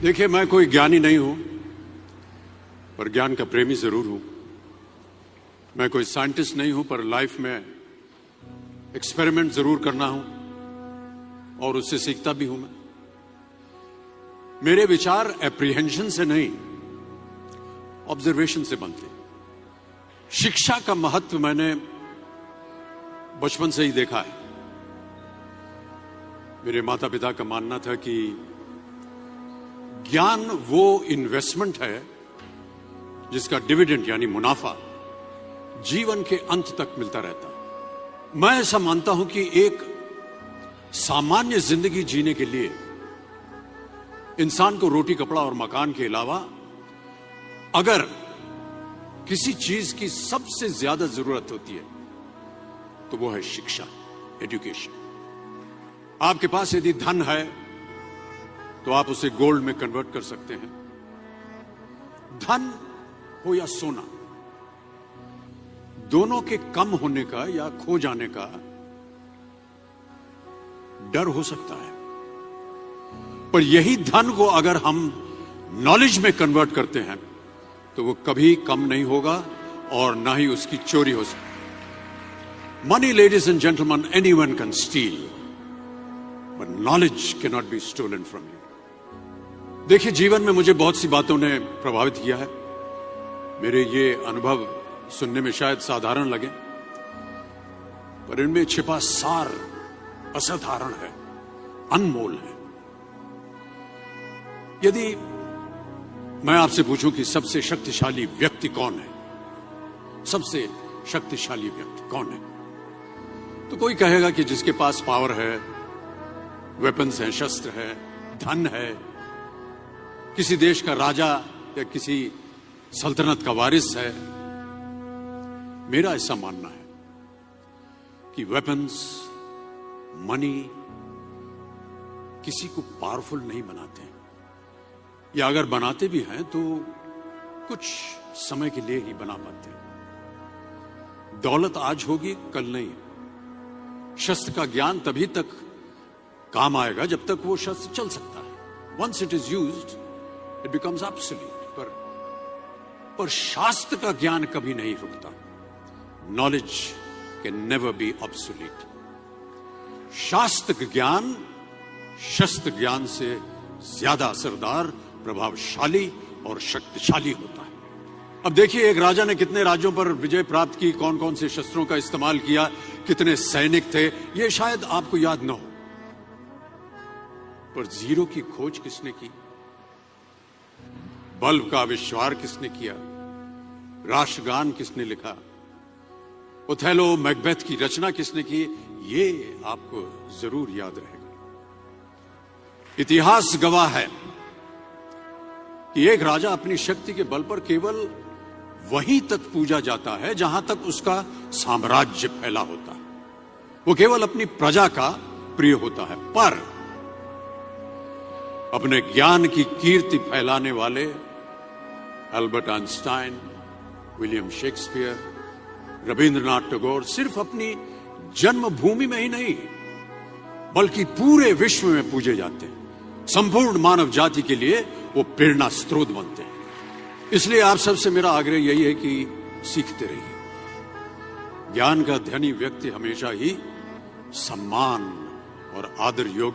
देखिए, मैं कोई ज्ञानी नहीं हूं, पर ज्ञान का प्रेमी जरूर हूं। मैं कोई साइंटिस्ट नहीं हूं, पर लाइफ में एक्सपेरिमेंट जरूर करना हूं और उससे सीखता भी हूं। मेरे विचार एप्रीहेंशन से नहीं, ऑब्जर्वेशन से बनते। शिक्षा का महत्व मैंने बचपन से ही देखा है। मेरे माता पिता का मानना था कि ज्ञान वो इन्वेस्टमेंट है जिसका डिविडेंड यानी मुनाफा जीवन के अंत तक मिलता रहता है। मैं ऐसा मानता हूं कि एक सामान्य जिंदगी जीने के लिए इंसान को रोटी, कपड़ा और मकान के अलावा अगर किसी चीज की सबसे ज्यादा जरूरत होती है तो वो है शिक्षा, एजुकेशन। आपके पास यदि धन है तो आप उसे गोल्ड में कन्वर्ट कर सकते हैं। धन हो या सोना, दोनों के कम होने का या खो जाने का डर हो सकता है, पर यही धन को अगर हम नॉलेज में कन्वर्ट करते हैं तो वो कभी कम नहीं होगा और ना ही उसकी चोरी हो सकती। Money, ladies and gentlemen, anyone can steal, but knowledge can not be stolen from you. देखिए, जीवन में मुझे बहुत सी बातों ने प्रभावित किया है। मेरे ये अनुभव सुनने में शायद साधारण लगे, पर इनमें छिपा सार असाधारण है, अनमोल है। यदि मैं आपसे पूछूं कि सबसे शक्तिशाली व्यक्ति कौन है, सबसे शक्तिशाली व्यक्ति कौन है, तो कोई कहेगा कि जिसके पास पावर है, वेपन्स हैं, शस्त्र है, धन है, किसी देश का राजा या किसी सल्तनत का वारिस है। मेरा ऐसा मानना है कि वेपन्स, मनी किसी को पावरफुल नहीं बनाते, या अगर बनाते भी हैं तो कुछ समय के लिए ही बना पाते हैं। दौलत आज होगी, कल नहीं। शस्त्र का ज्ञान तभी तक काम आएगा जब तक वो शस्त्र चल सकता है। Once it is used it becomes absolute. पर शास्त्र का ज्ञान कभी नहीं रुकता। Knowledge can never be obsolete. शास्त्र ज्ञान शस्त्र ज्ञान से ज्यादा असरदार, प्रभावशाली और शक्तिशाली होता है। अब देखिए, एक राजा ने कितने राज्यों पर विजय प्राप्त की, कौन कौन से शस्त्रों का इस्तेमाल किया, कितने सैनिक थे, यह शायद आपको याद न हो, पर जीरो की खोज किसने की, बल्ब का आविष्कार किसने किया, राष्ट्रगान किसने लिखा, ओथेलो, मैकबेथ की रचना किसने की, ये आपको जरूर याद रहेगा। इतिहास गवाह है कि एक राजा अपनी शक्ति के बल पर केवल वहीं तक पूजा जाता है जहां तक उसका साम्राज्य फैला होता है। वो केवल अपनी प्रजा का प्रिय होता है। पर अपने ज्ञान की कीर्ति फैलाने वाले Albert Einstein, William Shakespeare, Rabindranath Tagore सिर्फ अपनी जन्मभूमि में ही नहीं बल्कि पूरे विश्व में पूजे जाते हैं। संपूर्ण मानव जाति के लिए वो प्रेरणा स्रोत बनते हैं। इसलिए आप सबसे मेरा आग्रह यही है कि सीखते रहिए। ज्ञान का धनी व्यक्ति हमेशा ही सम्मान और आदर योग्य